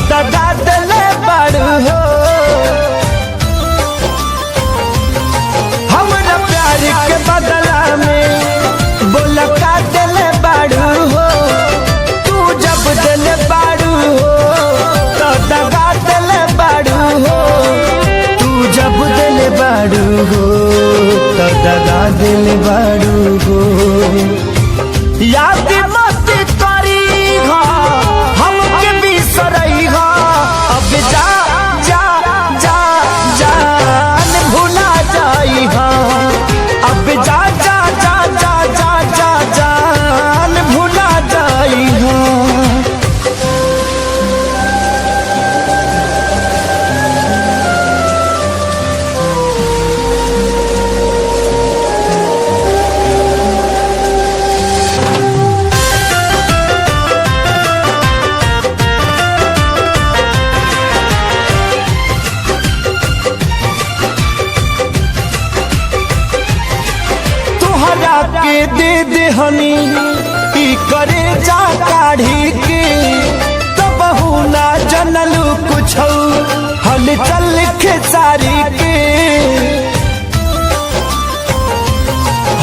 दगा दिले बाड़ू हो। हमरा प्यार के बदला में बोला का दिले बाड़ू हो। तू जब दिले बाड़ू हो तो दगा दिले बाड़ू हो। तू जब दिले बाड़ू हो तो दगा दिले बाड़ू हो। याद मत करी हो हमके बिसरई हो। अब जा जा जा जान भुला जाई हो। अब जा जा जा जा जा जा जान भुला जाई हो। के दे दे हनी ई करे जा काढ़ी के तब ना जनलू कुछ हल चल खेसारी के।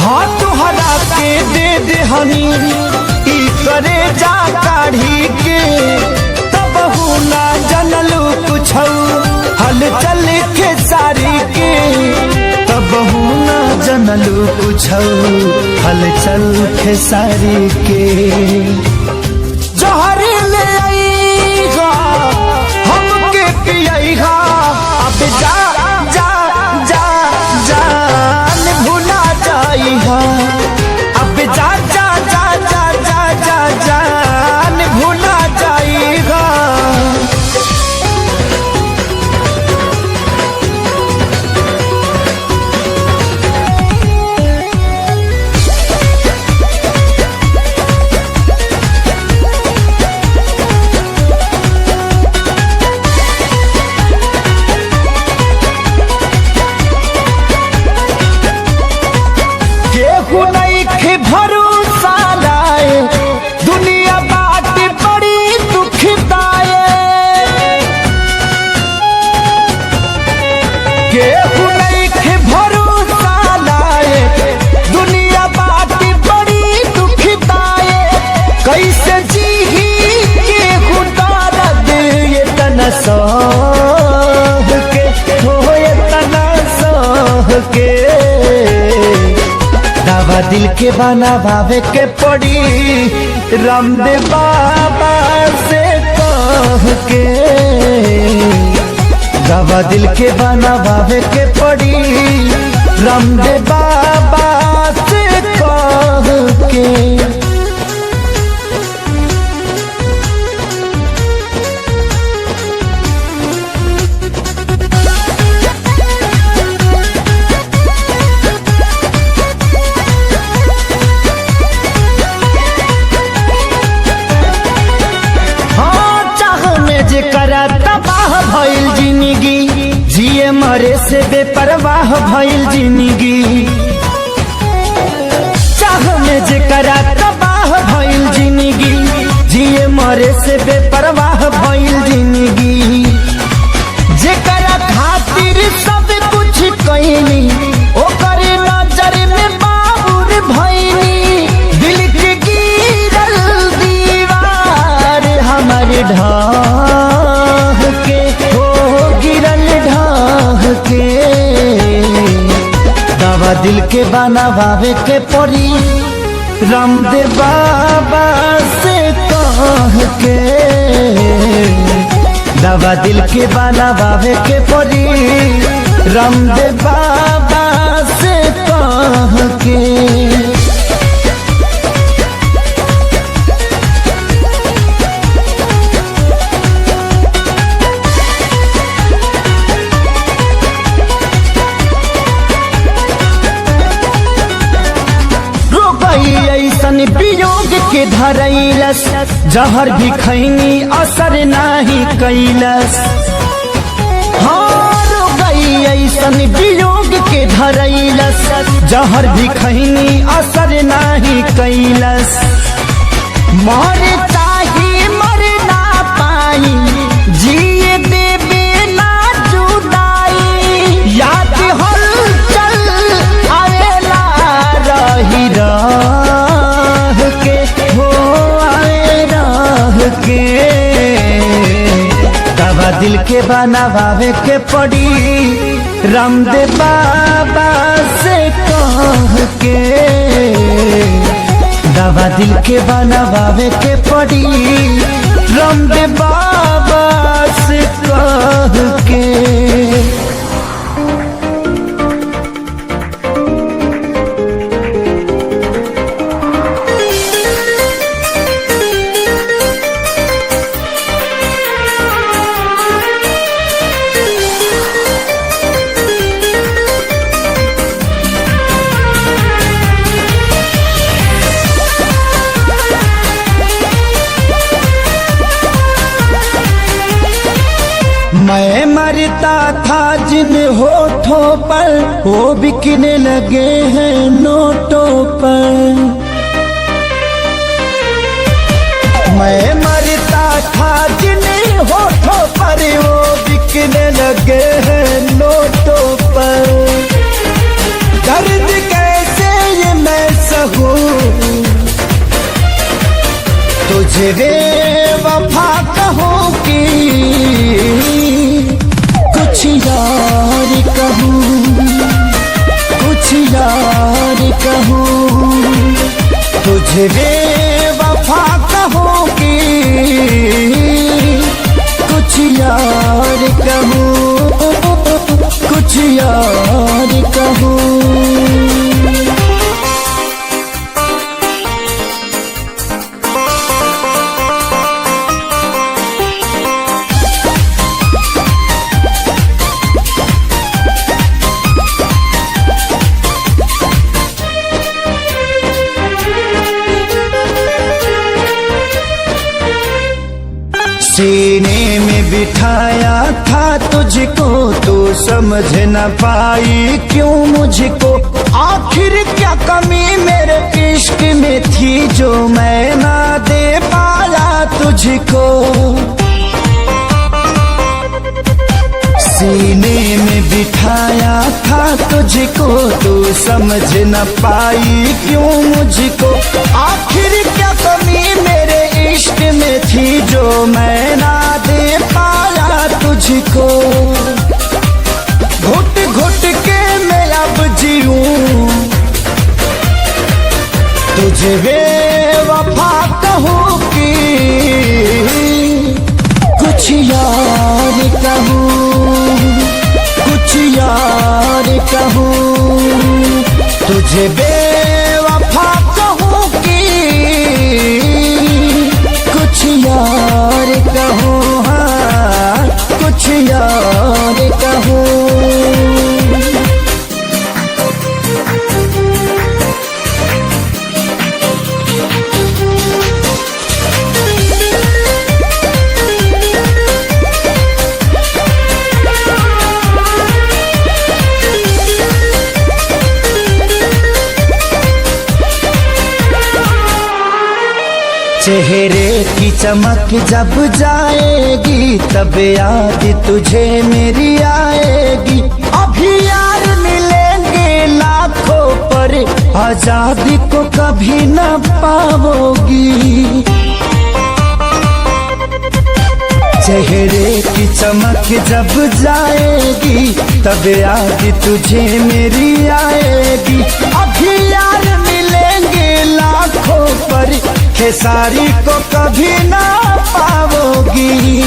हाँ तुहरा के दे दे हनी ई करे जा काढ़ी के तब ना जनलू कुछ हल चल खेसारी के। तब ना जनलू कुछ हलचल खेसारी के। जहर ले आईगा हमके पियईगा। अब जा जा जा जान भुला जाईगा। अब जा जा जा जा जा जा जान भुला जाईगा। भरोसा लाए दुनिया बात बड़ी दुखदाए। केहू नहीं के भरोसा लाए दुनिया बात बड़ी दुखदाए। कैसे जी केहू दर्द ये तना सह के हो ये तना सह के। दवा दिल के बनावे के पड़ी रामदेव बाबा से कह के। दवा दिल के बनावे के पड़ी रामदेव बाबा से कह के। करा तबाह भइल जिंदगी जिए मरे से बेपरवाह भइल जिंदगी। चाह में जे करा तबाह भइल जिंदगी जिए मरे से बेपरवाह भइल जिंदगी। जे करा खातिर सब कुछ कइनी ओकर नजर में बाबूर भइनी। दिल के गिरल दीवार हमारे ढाह के हो गिरल ढाह के। दवा दिल के बनावे के पड़ी रामदेव बाबा से कह के। दवा दिल के बनावे के पड़ी रामदेव बाबा से कह के। ऐसन वियोग के धरैलस जहर भी खैनी असर नाही कैलस। हार गई ऐसन वियोग के धरैलस जहर भी खैनी असर नाही कैलस। मर चाही मर ना पाई दवा दिल के बनावे के पड़ी रामदेव बाबा से कह के, दवा दिल के बनावे के पड़ी रामदेव बाबा से कह के। मैं मरता था जिन होठों पर वो बिकने लगे हैं नोटों पर। मैं मरता था जिन होठों पर वो बिकने लगे हैं नोटों पर। दर्द कैसे ये मैं सहूं तुझे वफा कहूँ कि कुछ यार कहूँ, कुछ यार कहूँ तुझे वफा कहूँ कि कुछ यार कहूँ, कुछ यार कहूँ। सीने में बिठाया था तुझको तू समझ न पाई क्यों मुझको। आखिर क्या कमी मेरे इश्क में थी जो मैं ना दे पाया तुझको। सीने में बिठाया था तुझको तू समझ न पाई क्यों मुझको। आखिर क्या कमी मेरे इश्क में थी जो मैं ना दे पाया तुझको। घुट घुट के मैं अब जीऊं तुझे बेवफा कहूँ कि कुछ यार कहूँ, कुछ यार कहूँ तुझे बेवफा कहूँ कि कुछ यार कहूँ, हाँ कुछ यार कहूँ। चेहरे की चमक जब जाएगी तब याद तुझे मेरी आएगी। अभी यार मिलेंगे लाखों पर आजादी को कभी न पाओगी। चेहरे की चमक जब जाएगी तब याद तुझे मेरी आएगी। अभी यार मिलेंगे लाखों पर खेसारी को कभी ना पाओगी।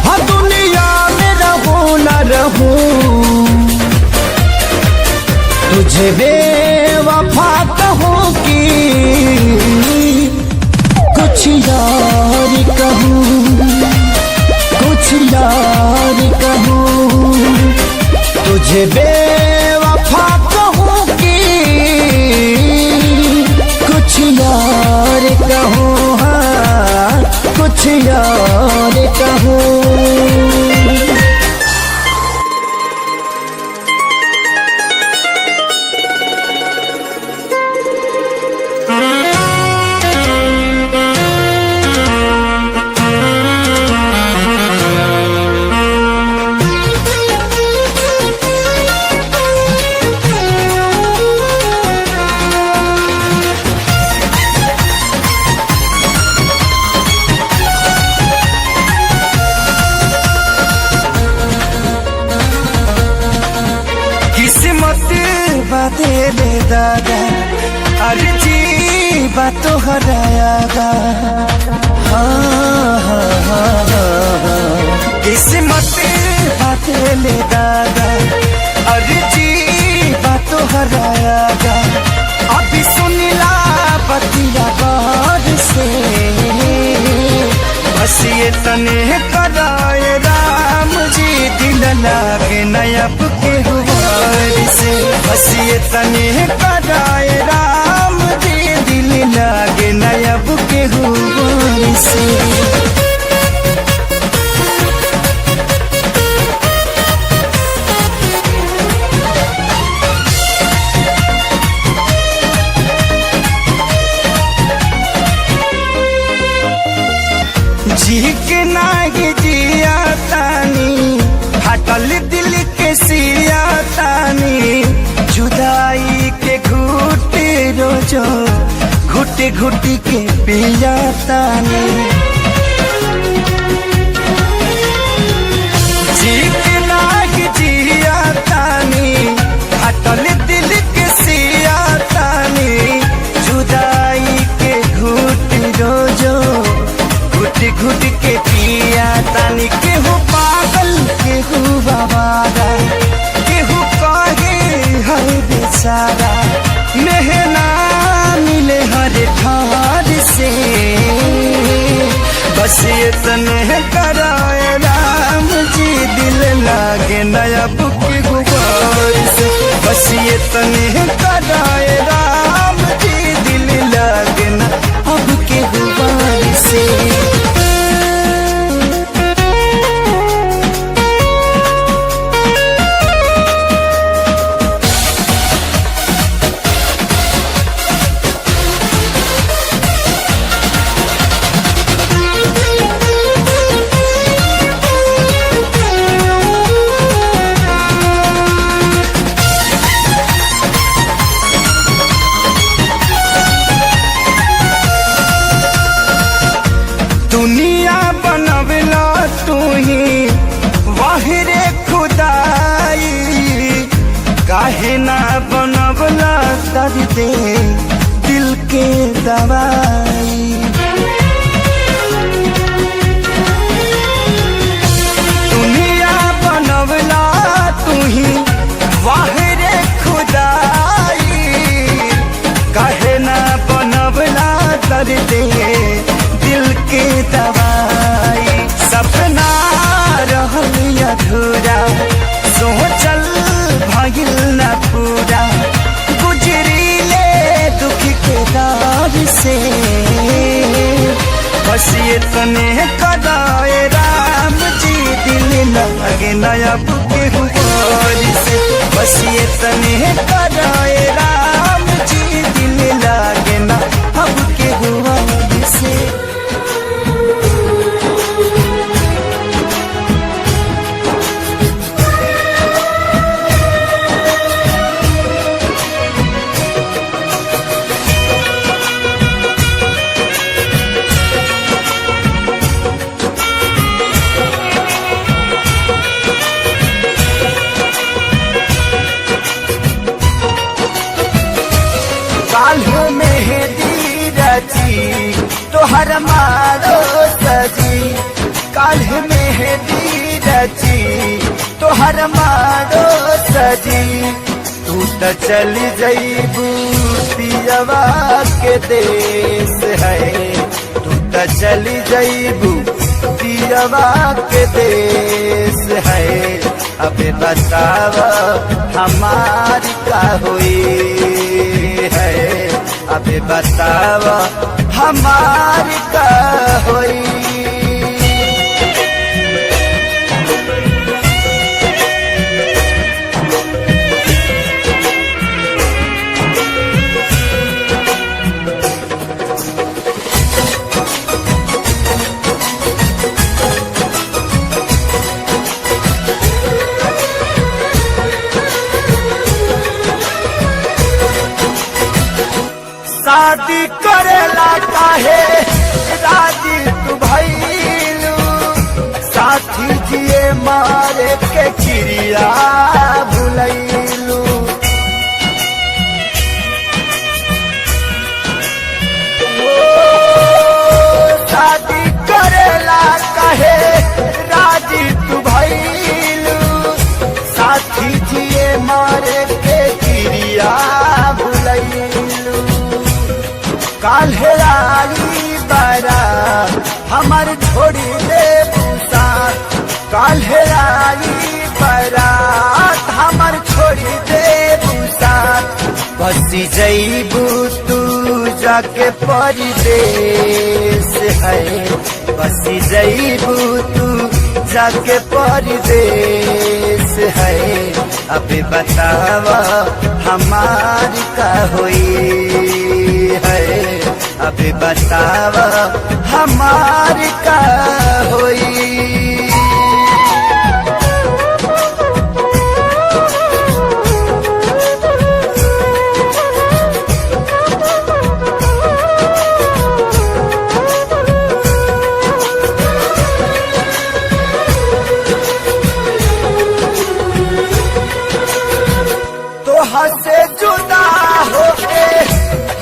हाँ दुनिया में रहूं न रहूं तुझे बेवफा कहूँ कि कुछ यार कहूँ, कुछ यार कहूँ तुझे बेवफा कहूँ कि कुछ यार कहूँ, हाँ कुछ यार कहूँ। दादा अरे जी बात तो हरायागा किस्मत बदले दादा अरे जी बात तो हरायागा अभी सुनिला बतिया गौर से बस ये तने कराए राम जी दिल लागे नयब के हुआर से बस ये तने कराए राम जी दिल लागे नयब के हुआर से जी के नागी जिया तानी हटल दिल के सिया तानी जुदाई के घुट रोजो घुट घुट के पिया तानी जी के नागी जिया तानी हटल दिल के सिया तानी जुदाई के घुट रोजो घुट के पिया तानी केहू पागल केहू बाबारा केहू कहे हर बेचारा मेहना मिले हर ठार से बस ये तने कराए राम जी दिल लागे नया बुक गुबार से बस ये तने कराए राम जी दिल लागे ना अब के गुबार से दुनिया बनवला तू ही वाहिरे खुदाई काहे ना बनवला कर दे दिल के दवाई दुनिया बनवला तू ही वाहिरे खुदाई काहे ना बनवला कर दे दिल के दवाई सपना रहल अधूरा सोचल भइल न पूरा गुजरीले दुख के दौर से बस ये तने कराए राम जी दिल लगे नया बुके हुआर से बस ये तने कराए राम जी दिल लगे ना अब के हुआर से काल्ह मेहंदी रची तोहर मारो सजी काल्ह मेहंदी रची तोहर मारो सजी तू त चली जईबू पियवा के देश है तू त चली जईबू पियवा के देश है अबे बतावा हमारी का हुई है अबे बतावा हमारी का हुई शादी करेला काहे राजी तू भइलू साथी जिए मारे के चिड़िया भुलैलू छोड़ी दे साथ काल्हे आई बारात हमर छोड़ी दे साथ बसी जईबू तू जाके परदेस है बसी जईबू तू जाके परदेस है अभी बतावा हमारी का हुई है अभी बतावा हमारी का हुई। से जुदा होके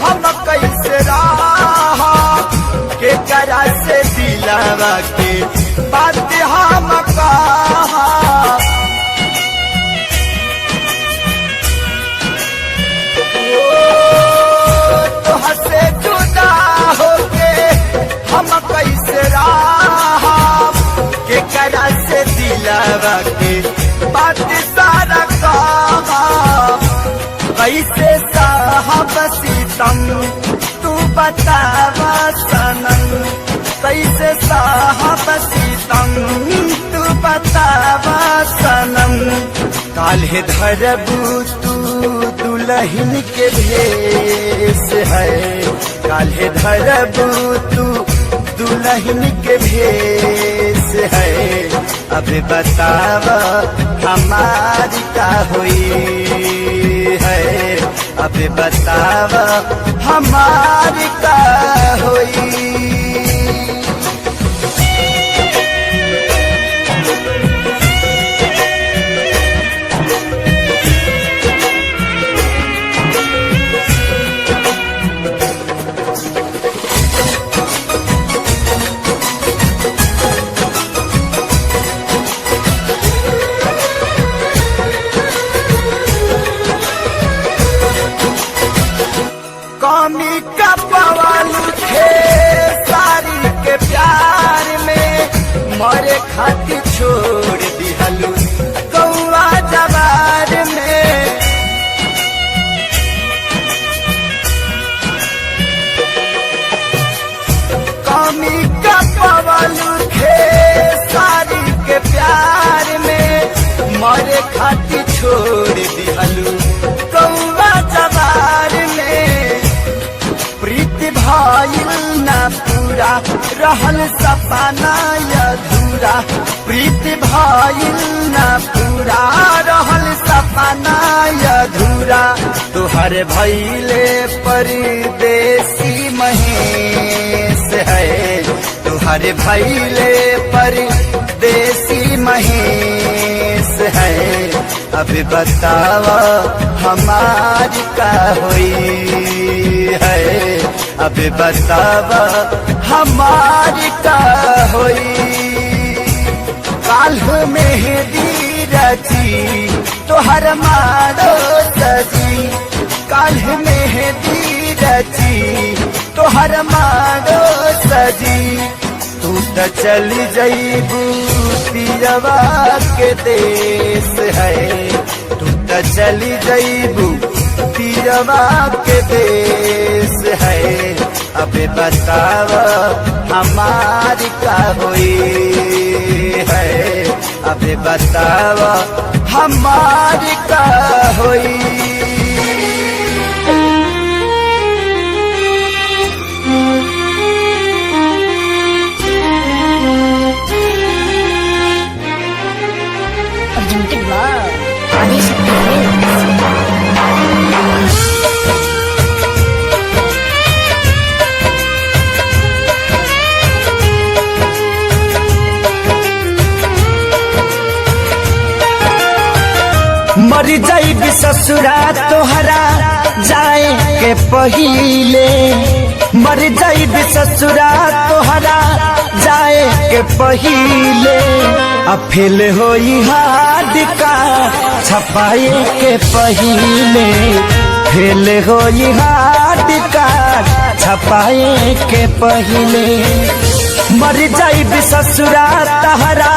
हम कैसे रहा के करा से दिलावा के बात हम कहा तो से जुदा होके हम कैसे रहा के करा से दिलावा के बात सारा कहा कैसे साहब सीतम तू बतावा सनम कैसे साहब सीतम तू बतावा सनम काल्हे धरबू तू दुल्हन के भेष है काल्हे धरबू तू दुल्हन के भेष है अभी बतावा हमारी का हुई है अभी बतावा हमारी का हुई। कमी का पवालू थे सारी के प्यार में मरे खातिर छोड़ दिहलू कौआ जवार में कमी का पवालू थे सारी के प्यार में मरे खातिर छोड़ दिहलू कौआ जवार में प्रीति भाईल ना पूरा रहल सपना अधूरा प्रीति भाईल ना पूरा रहल सपना अधूरा तुहर भैले परदेसी महेश है तुहर भैले परदेसी महेश है अभी बतावा हमारी का हुई है अभी बतावा हमारी का हुई। काल्ह मेहंदी रची तोहर मारो सजी काल्ह मेहंदी रची तोहर मारो सजी तू तो चली जईबू पियवा के देश है तू तो चली जईबू पियवा के देश है अबे बतावा हमारी का हुई है अबे बतावा हमारी का हुई। मर जाइब ससुरा तोहरा जाए के पहिले मर जाइब ससुरा तोहरा जाए के पहिले अफेल होई हाथ का छपाए के पहिले फेल होई हाथ का छपाए के पहिले मर जाई ससुरा तहरा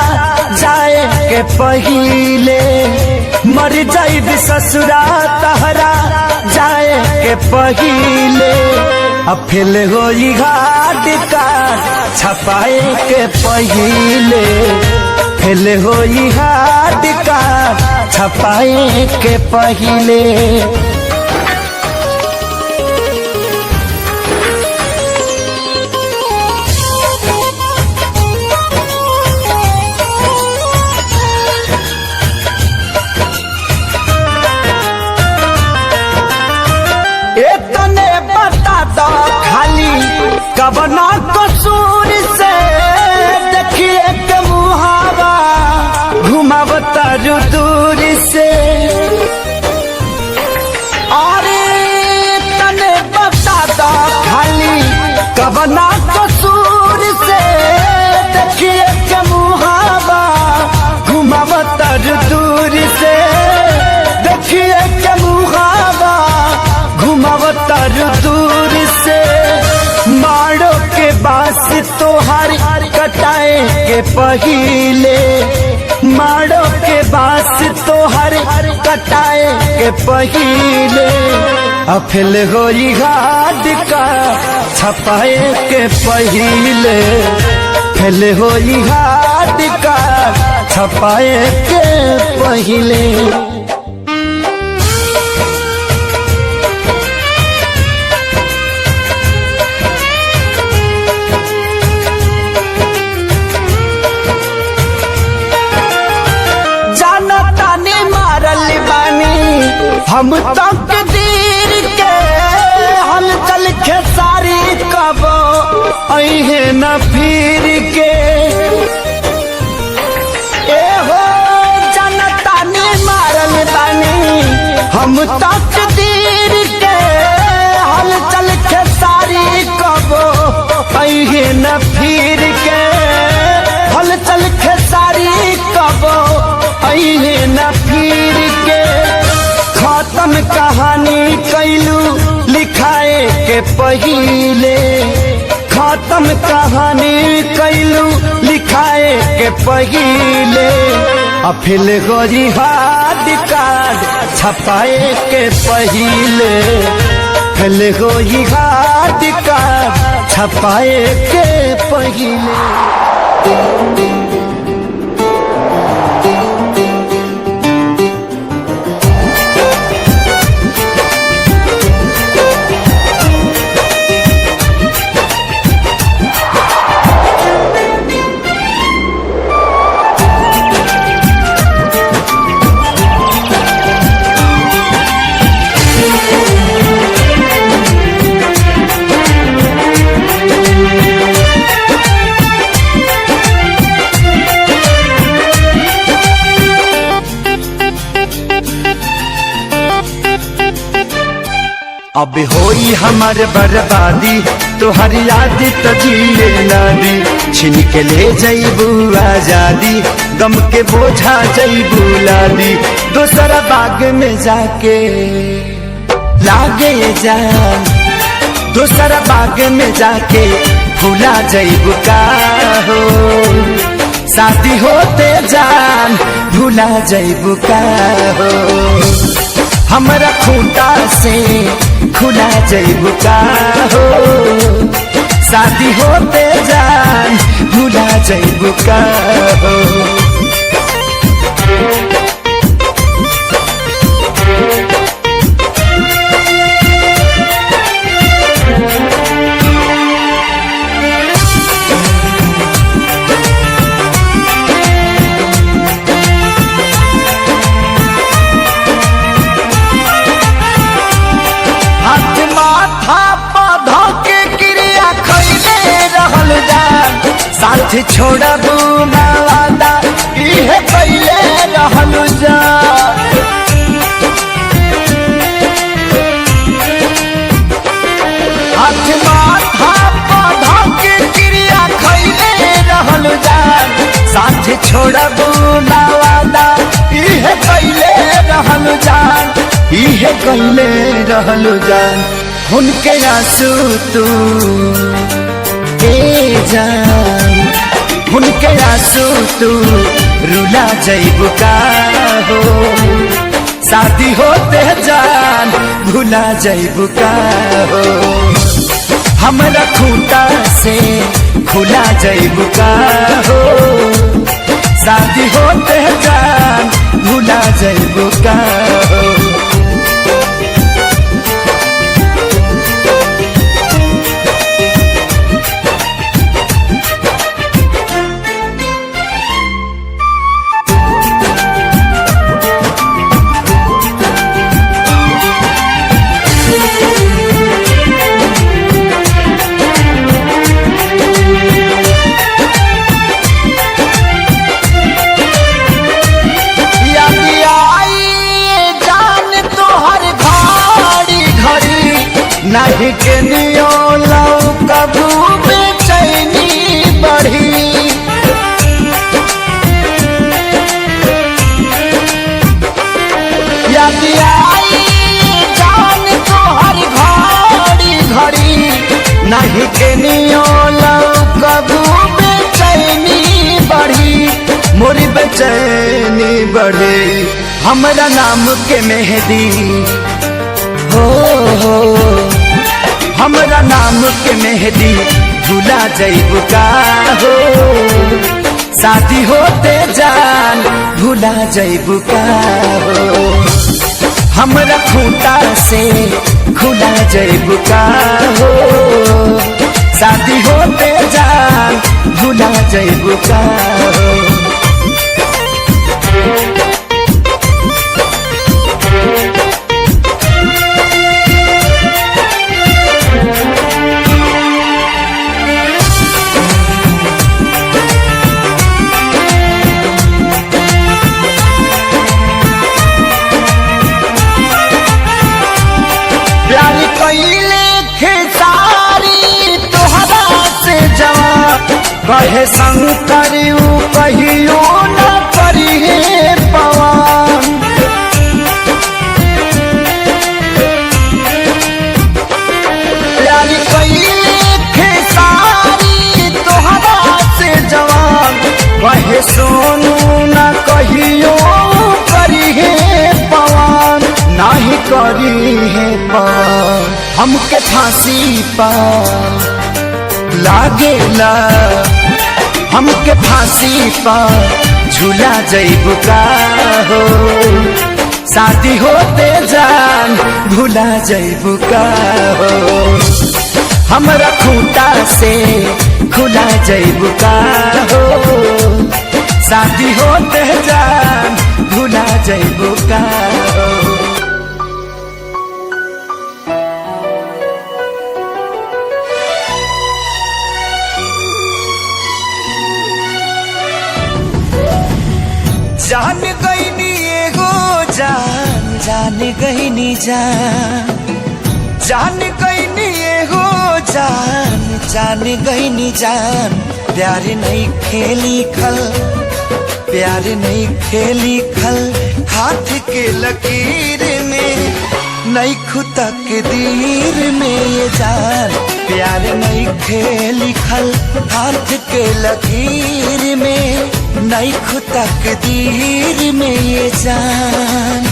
जाए के पहिले, मर जाई ससुरा तहरा जाए के पहिले, अब फेल होई घाट का छपाए के पहिले, फेल होई घाट का छपाए के पहिले। इतने बता दो खाली कबना कसूर से, देखिए के मुहावा घुमावता जो दूर से। और इतने बता दो खाली कबना कसूर से, देखिए के मुहावा घुमावता जो दूर से, देखिए के मुहावा घुमावतर दूर से। मारो के बास तोहार कटाए के पहिले, मारो के बास तोहार कटाए के पहिले, अफिल होई घाट का छपाए के पहिले, फेल होई घाट का छपाए के पहिले। हम तक दीर के हल चल खेसारी कब अहे न फिर के, ए हो जनता ने मारल बानी हम तक दीर के हल चल खेसारी कब अहे न फिर के, हल चल खेसारी कब अहे न फिर के। खत्म कहानी कैलू लिखाए के पहिले, खत्म कहानी कैलू लिखाए के पहिले, अफिल गोरी हाथ कार्ड छपाए के पहिले, फिल गोरी हाथ कार्ड छपाए के पहिले। अब होई हमार बर्बादी तोहर याद तजिए नादी, छिन के ले जईबू आजादी गम के बोझा जईबू लादी, दूसरा बाग में जाके लागे जान, दूसरा बाग में जाके भूला जईबू का हो, शादी होते जान भूला जईबू का हो, हमरा खूंटा से खुला जईबू का हो, शादी होते जान भूला जईबू का हो। साथ छोड़बू ना वादा इहे पहले रहलू जा, हाथ माथा पौधा के क्रिया खैले रहलू जा, साथ छोड़बू ना वादा इहे पहले रहलू जान, इहे पहले रहलू जान, उनके आंसू तू जान, उनके आंसू तू रुला जइबू का हो, शादी होते जान भुला जइबू का हो, हमरा खूंटा से खुला जइबू का हो, शादी होते जान भुला जइबू का हो। नहीं के नियो लौ कबू बेचैनी बढ़ी, याद आई जान तोहर घड़ी घड़ी, नहीं के नियो लौ कबू बेचैनी बढ़ी, मोरी बेचैनी बढ़ी, हमरा नाम के मेहंदी हो, हमरा नाम के मेहंदी भुला जइबू का हो, शादी होते जान भुला जइबू का हो, हमरा खूंटा से खुला जइबू का हो, शादी होते जान भुला जइबू का हो। कहे शंकर कहियो न करिए पवन, प्यारी कइले खेसारी तोहरा से जवान, कहे सोनू न कहियो करिए पवन, नहीं करी है पवन, हमके फांसी पा लागेला, हमके फांसी पा झूला जइबू का हो, शादी होते जान भुला जइबू का हो, हमरा खूंटा से खुला जइबू का हो, शादी होते जान भुला जइबू का हो। जान गईनी एगो जान, जान गईनी जान, जान गईनी एगो जान, जान गईनी जान, प्यार नहीं खेली खल, प्यार नहीं खेली खल, हाथ के लकीर में नहीं खुदा के दीर में ये जान, प्यार नहीं खेली खल, हाथ के लकीर में नहीं खुदा के दीर में ये जान।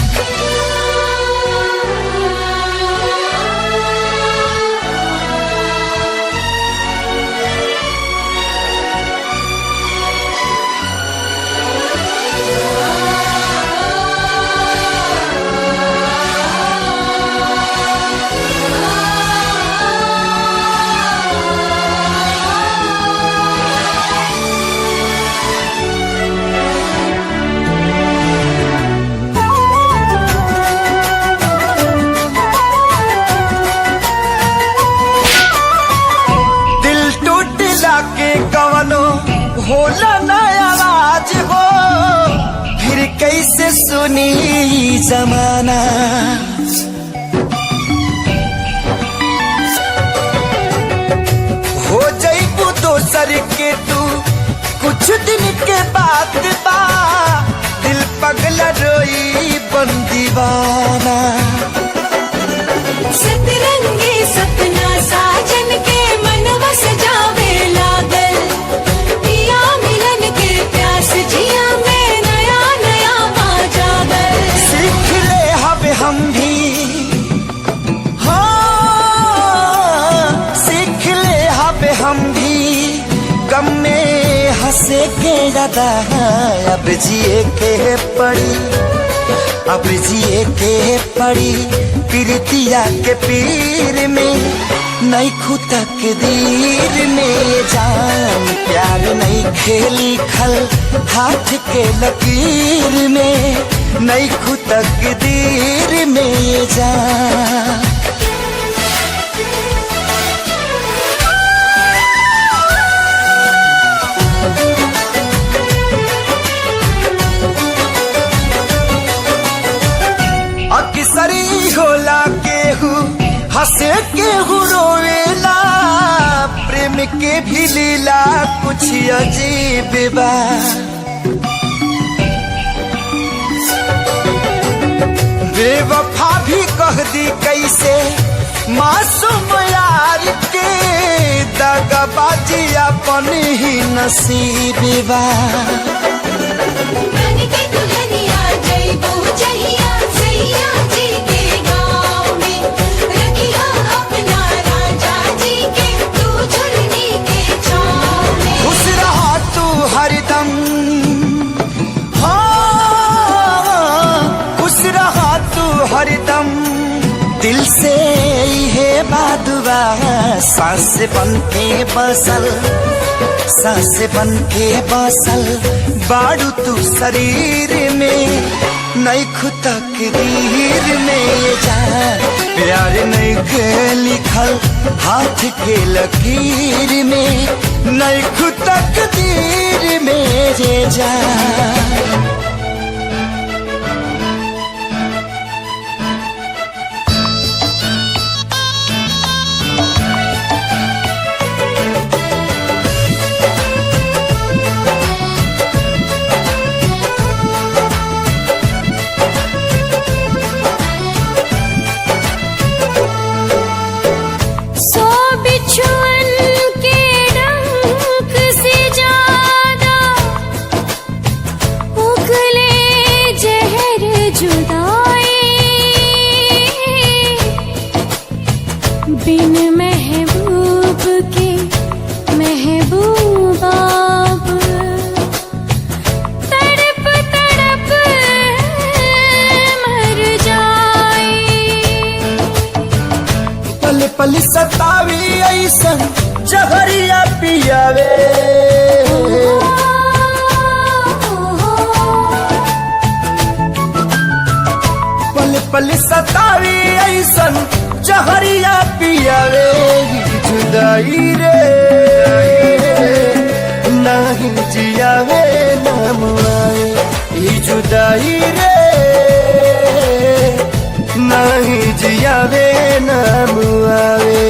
होला ना आवाज हो, फिर कैसे सुनी जमाना, हो जाइबू दोसर के तू कुछ दिन के बाद बा, दिल पगला रोई बन दीवाना, सतरंगी सपना साजन के मनवा सजावेला, ज्यादा अब जिए के पड़ी, अब जिए के पड़ी प्रीतिया के पीर में, नहीं खुतक दीर में जान प्यार नहीं खेली खल हाथ के लकीर में, नहीं खुतक दीर में जान। अक्सरी होला केहू हंसे केहू रोवेला, प्रेम के भी लीला कुछ अजीब बा। बेवफा भी कह दी कैसे मासूम यार के, दगाबाजी अपन ही नसीब बा। हरदम हाँ खुश रहा तू हरदम, दिल से ये बादुआ सांस बन के बसल, सांस बन के बसल बाड़ू तू शरीर में, नहीं खुतक दीर में जान प्यार नहीं के लिखल हाथ के लकीर में, नहीं खुतक दीर में जान। बिन महबूब के महबूबा तड़प तड़प मर जाए, पल पल सतावी ऐसन जहरिया पियावे, पल पल सतावी ऐसन जहरिया पियावे, जुदाई रे नहीं जियावे नाम आए, जुदाई रे नहीं जियावे नाम आवे।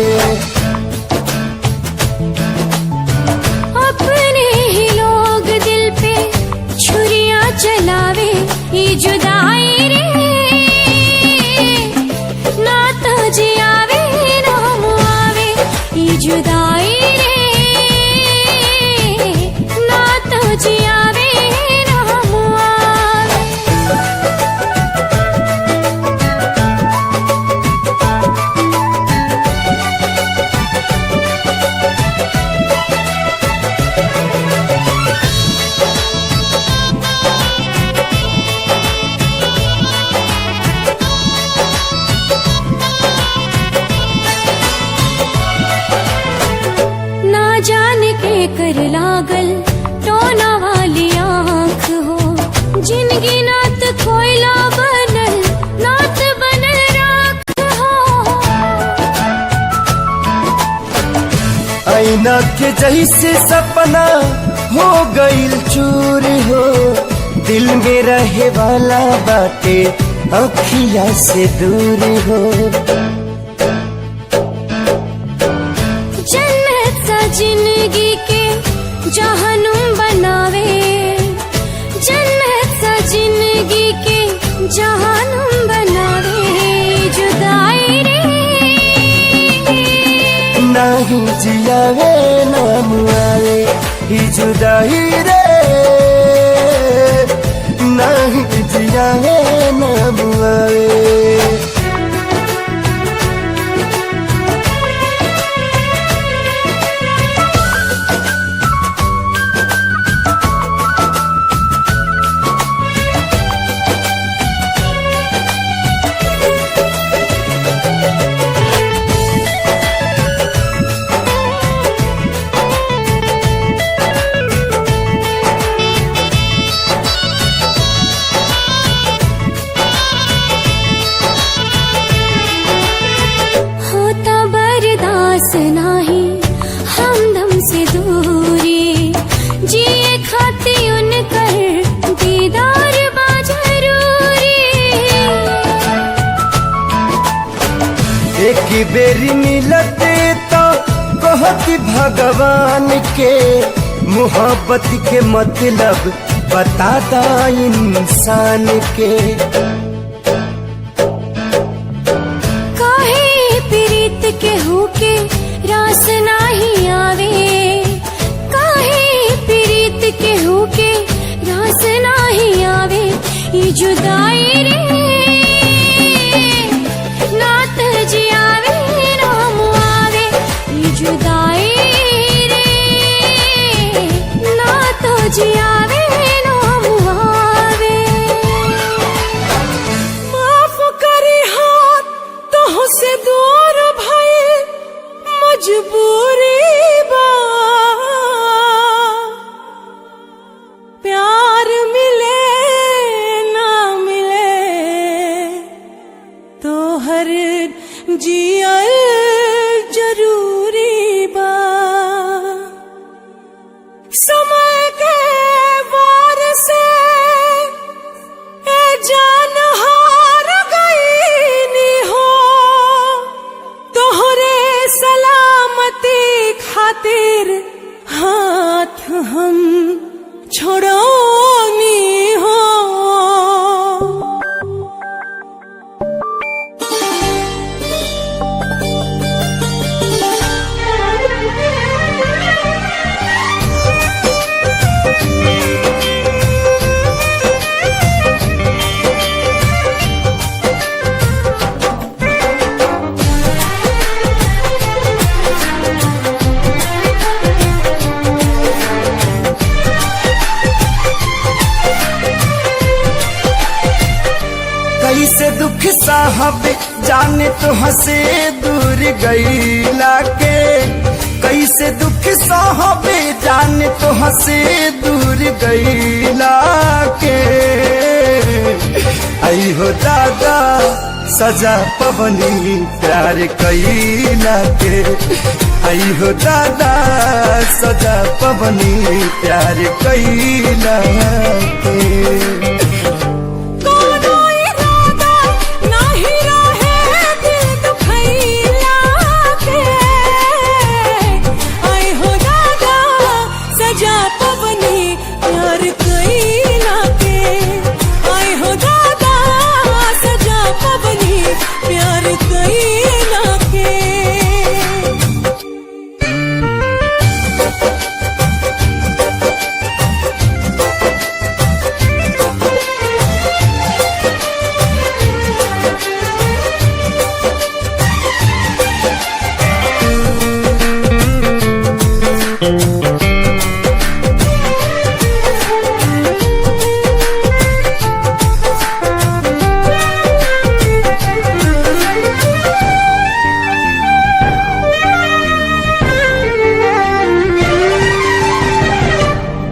अपने ही लोग दिल पे छुरियां चलावे, ये जुदाई रे ना तो जियावे नाम आवे, ये जुदाई रे ना तो जियावे नाम आवे। कर लागल टोना वाली आँख हो, जिनगी नात कोयला बनल नात बनल राख हो। आईना के जैसे सपना हो गईल चूर हो, दिल में रहे वाला बाटे अखिया से दूर हो। जन्नत सा जिंदगी के जहनुम बनावे, जन्नत सा जिंदगी के जहनुम बनावे, जुदाई रे नहीं जियावे नाम आवे, जुदाई रे नहीं जियावे नाम आवे। बेरी मिलते तो कहती भगवान के मोहब्बत के मतलब बताता इंसान के। काहे प्रीत के होके रास नाही आवे, काहे प्रीत के होके रास नाही आवे, ये जुदाई रे नात जियावे राम आवे, ये जुदाई रे नात जियावे राम आवे। माफ करी हाथ तो से दूर भाई मजबूरी बा, प्यार मिले ना मिले तो हर जियल जरूरी बा। समय के वार से ए जान हार गई नी हो, तोहरे सलामती खातिर हाथ हम छोड़ोनी हो। कैसे दुख साहब जाने तो हंसे दूर गईला के, कैसे दुख साहब जाने तो हंसे दूर गईला के। आई हो दादा सजा पवनी प्यार कैला के, आई हो दादा सजा पवनी प्यार कैला के।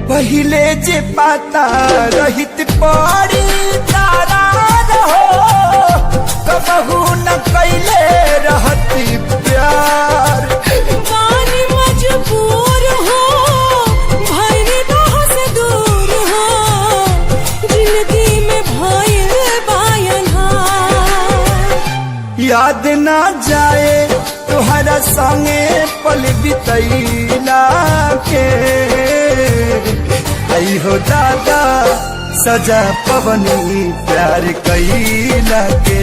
पहिले जे पाता रहित पड़ी तारा रहो, कबहू न कैले रहती प्यार। पानी मजबूर हो भरी राह से दूर हो, जिंदगी में भइल बायनहार। याद ना जाए तुहरा संगे पल बितैला के, आई हो दादा सजा पवनी प्यार कैला के।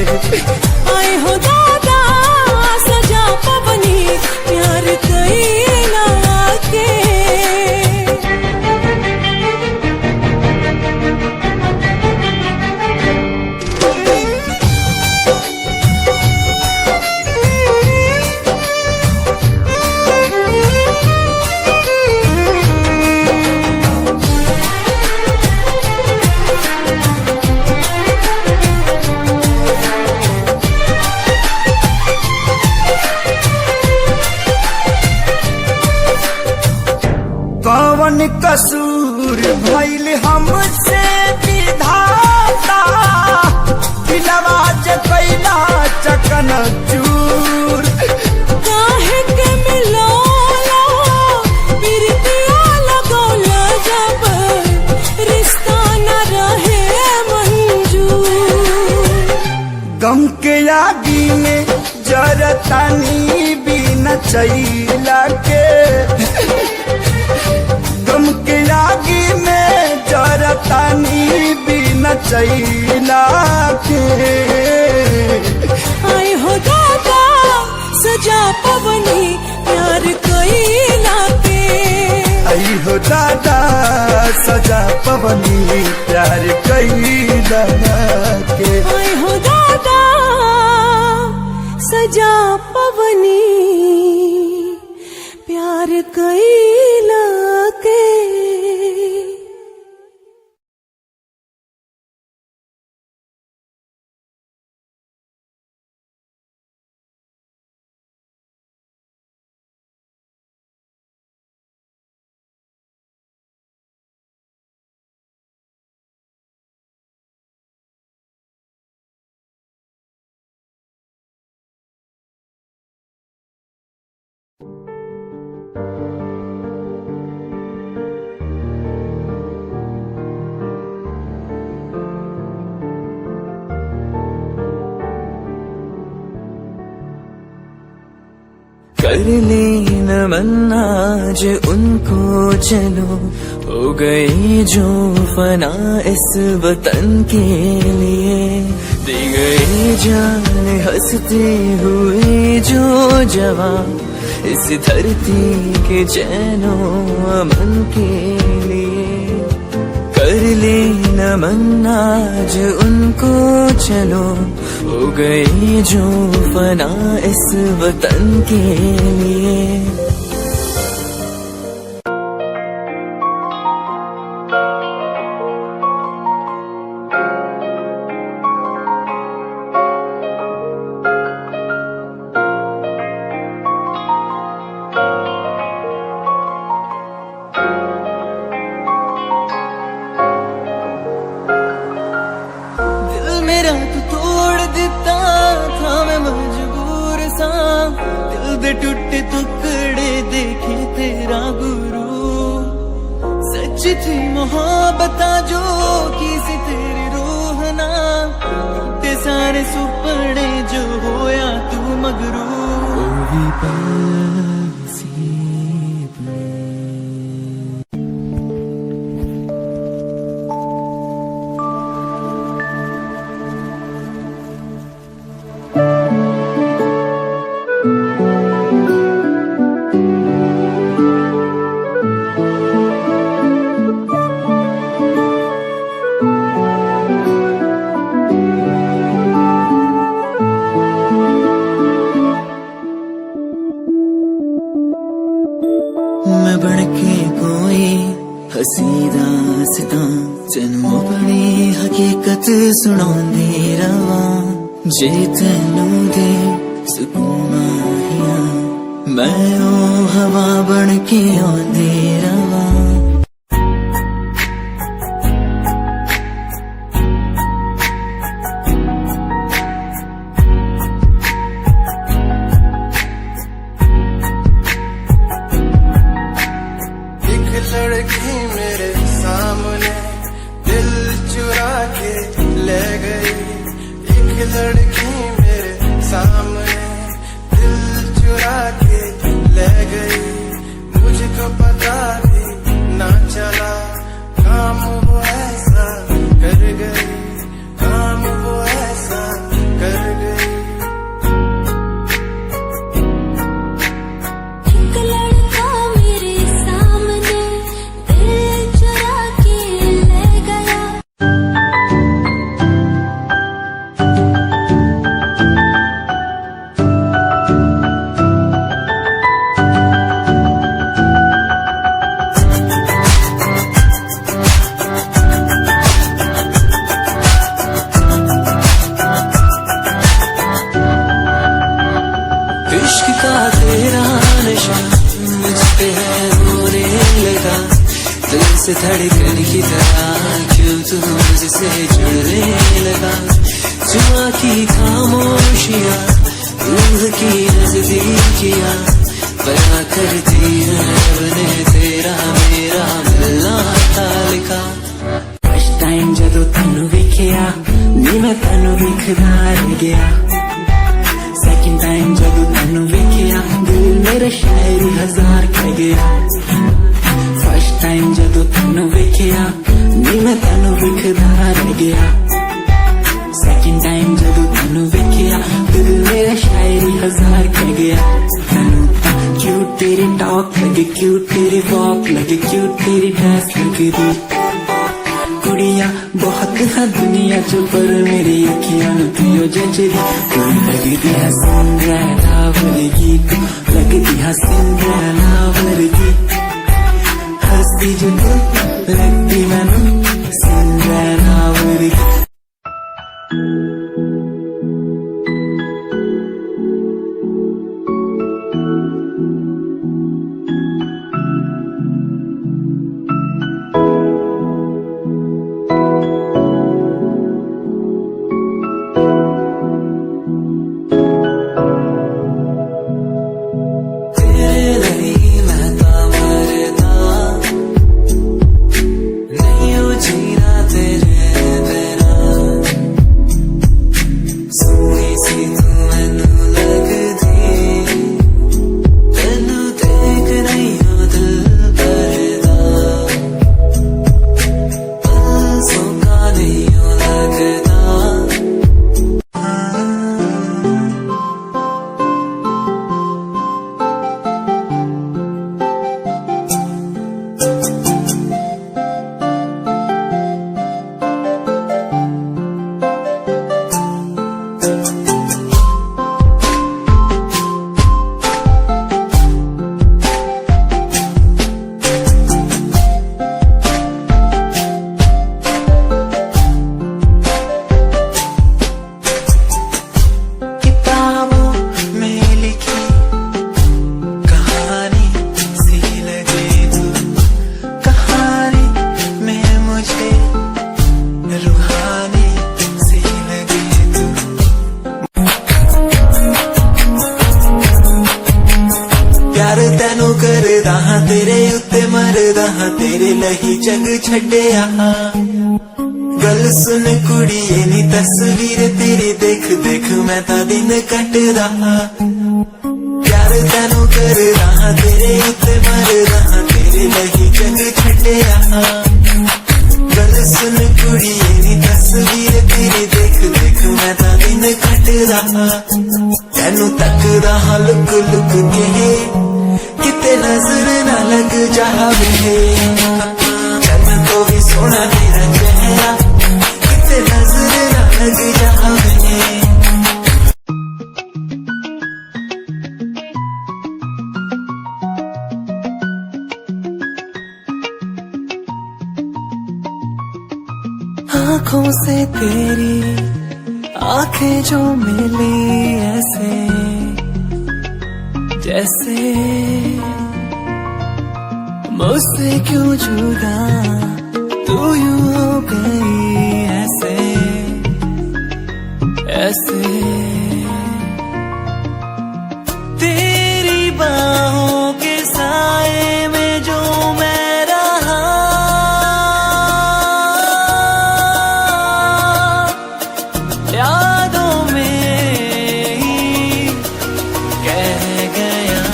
आई हो दादा सजा पवनी प्यार कैला के। जरतानी बिना चैला के गम के आगी में जरतानी बिना चैला के आए हो दादा सजा पवनी प्यार कैला के आई हो दादा सजा पवनी प्यार कैला के आए हो दादा सजा पवनी प्यार कैला के कर ले नमन आज उनको चलो हो गई जो फना इस वतन के लिए दी गई जान हंसते हुए जो जवान इस धरती के चैनो अमन के लिए कर ले नमन आज उनको चलो हो गई जो फना इस वतन के लिए टूटे टुकड़े देखे तेरा गुरु सच थी मोहब्बत जो किसी तेरी रूह ना टूटे सारे सुपने जो होया तू मगरू मैं बनके कोई हसी दास्तां तेनू अपनी हकीकत सुनांदी रवा जे तेनू दे सुकून माहिया मैं ओ हवा बनके आंदी रवा लड़की मेरे सामने दिल चुरा के ले गई एक लड़की मेरे सामने दिल चुरा के ले गई मुझको पता भी ना चला काम वो ऐसा कर गई काम वो ऐसा कर गई इश्क का तेरा नशा मुझ पे है होने लगा दिल से धड़कन की तरह क्यों तू मुझसे जुड़ने लगा जुआ की खामोशियाँ रूह की नजदीकियाँ बयां करती है बने तेरा मेरा मिलना था लिखा फर्स्ट टाइम जदों तैनू वेखिया नी मैं तैनू वेखदा रह गया सेकंड टाइम टाइम जब तेनू वेखिया दिल मेरे शायरी हजार कह गया फर्स्ट टाइम जब तेनू वेखिया नी मैं तेनू विखदा रह गया सेकंड टाइम जब तेनू वेखिया दिल मेरा शायरी हजार कह गया तेनू क्यूट तेरी टॉक लगे क्यूट तेरी वॉक लगे क्यूट तेरी ड्रेस लगे दी कुड़िया बहुत है दुनिया च पर मेरी अखियां तुझो जचदी तू लगदी है सिंड्रेला वर्गी तू लगदी है सिंड्रेला वर्गी हंसदी जो तू लगदी मैनू सिंड्रेला वर्गी तेरे उत्ते मरदा हां तेरे लही जग छड्डिया गल सुन कुड़िए नी तस्वीर तेरी देख देख मैं ता दिन कटदा प्यार तैनू करदा हां तेरे उत्ते मरदा हां तेरे लही जग छड्डिया गल सुन कुड़िए नी तस्वीर तेरी देख देख मैं ता दिन कटदा तैनू तकदा हां लुक लुक के किते नजर ना लग जावे जन्म को भी सोना तेरा चेहरा किते नजर ना लग जावे आँखों से तेरी आंखें जो मिली ऐसे जैसे मुझसे क्यों जुदा तू यूं हो गई ऐसे ऐसे तेरी बाहों के साए में जो मैं रहा यादों में ही कह गया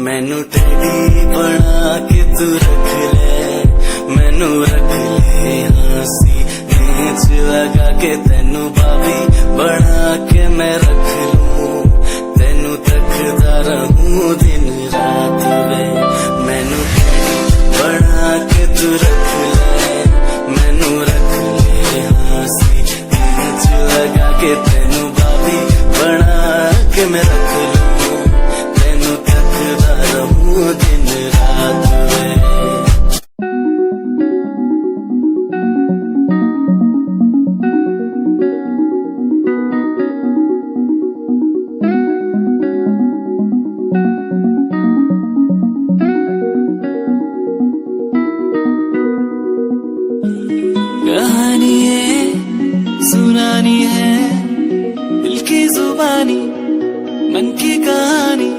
मैनू टेडी बना के तू रख ले मैनू रख ले हंसी नीच लगा के तेनू भाभी बना के मैं रख लूं तेनू तकदा रहूं दिन रात वे मैनू टेडी बना के तू रख ले मैनू रख ले हंसी नीच लगा के तेनू भाभी बना के मैं रख लूं दिन रात में कहानी है सुनानी है जुबानी मन की कहानी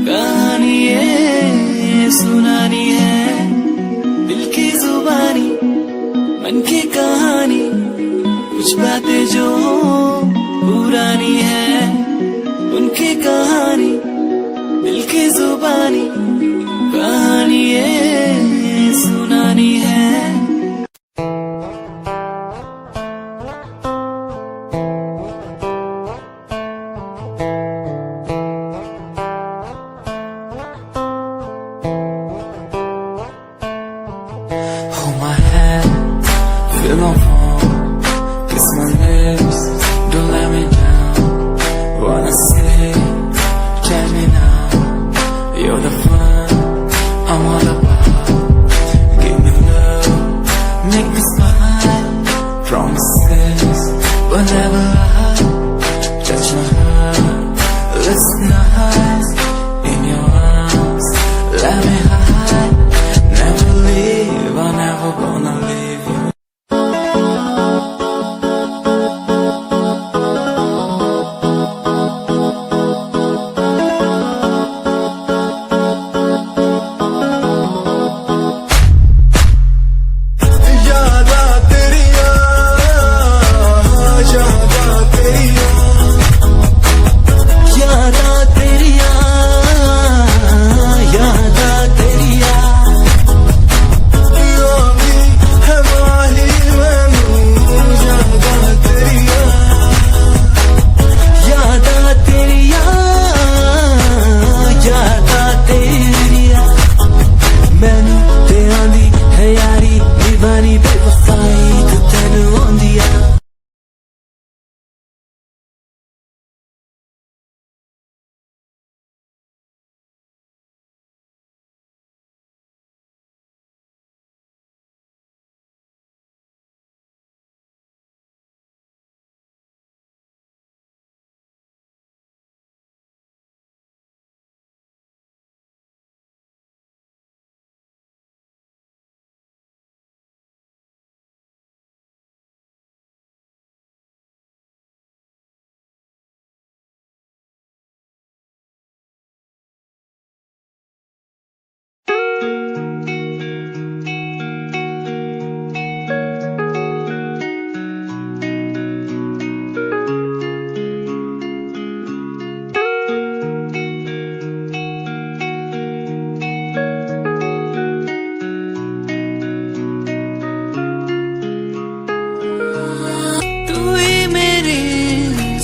कहानी ये सुनानी है। दिल की जुबानी मन की कहानी कुछ बातें जो पुरानी है उनकी कहानी। दिल की जुबानी कहानी ये सुनानी है। Hold my hand, feel my palm, kiss my lips, don't let me down. Wanna say, tell me now, you're the fun I'm all about. Give me love, make me smile, promises will never lie. Touch my heart, listen nice, in your arms, let me hide. Never leave, I'm never gonna leave you.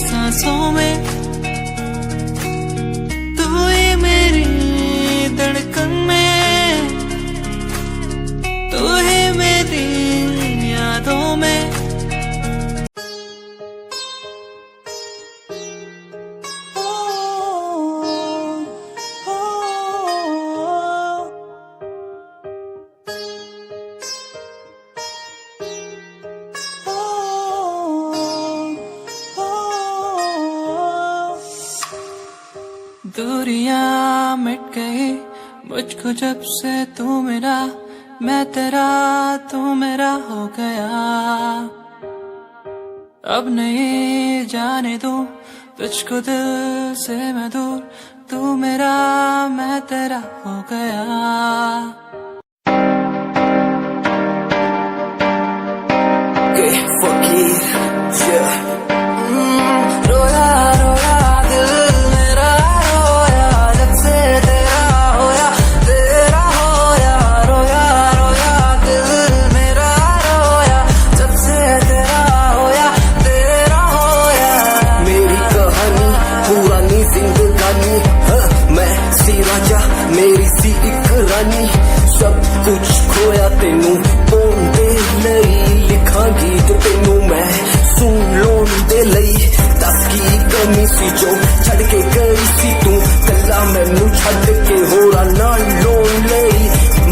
सांसों में तू ही मेरी धड़कन में, तू ही मेरी यादों में। दूरियां मिट गई मुझको जब से तू मेरा, मैं तेरा तू मेरा हो गया। अब नहीं जाने दूं तुझको दिल से मैं दूर, तू मेरा मैं तेरा हो गया। मेरी सी एक रानी, सब कुछ खोया तेनू पाउण दे लई, लिखा गीत तेनू मैं सुन लोन दे लई। दस की कमी सी जो छड़ के गई सी तू, कला मैनू छड़ के होरा नाल लोन लई।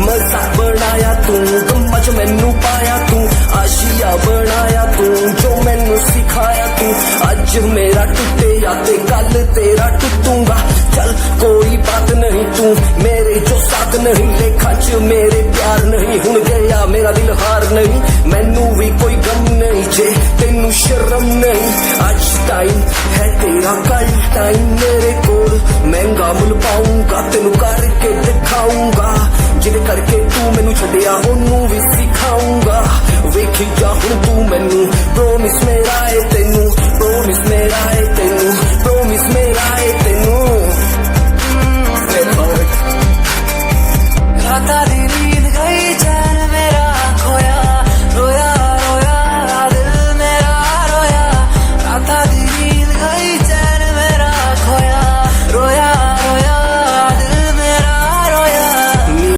मजा बनाया तू, गम्मा च मैनू पाया तू, आशिया बनाया तू, जो मैनू सिखाया तू। अज मेरा टुटे या ते कल तेरा टुटूंगा, चल कोई बात नहीं, तू मेरे जो साथ नहीं। लेखा च मेरे प्यार नहीं, हुण गया मेरा दिल हार नहीं। मैनू भी कोई गम नहीं जे तेनू शर्म नहीं। आज टाइम है तेरा मैनू छड्डिया ओनू भी सिखाऊंगा वेखी जा हुण तू मैनू प्रॉमिस मेरा है तेनू प्रॉमिस मेरा है तेनू प्रॉमिस मेरा है तेनू राता दी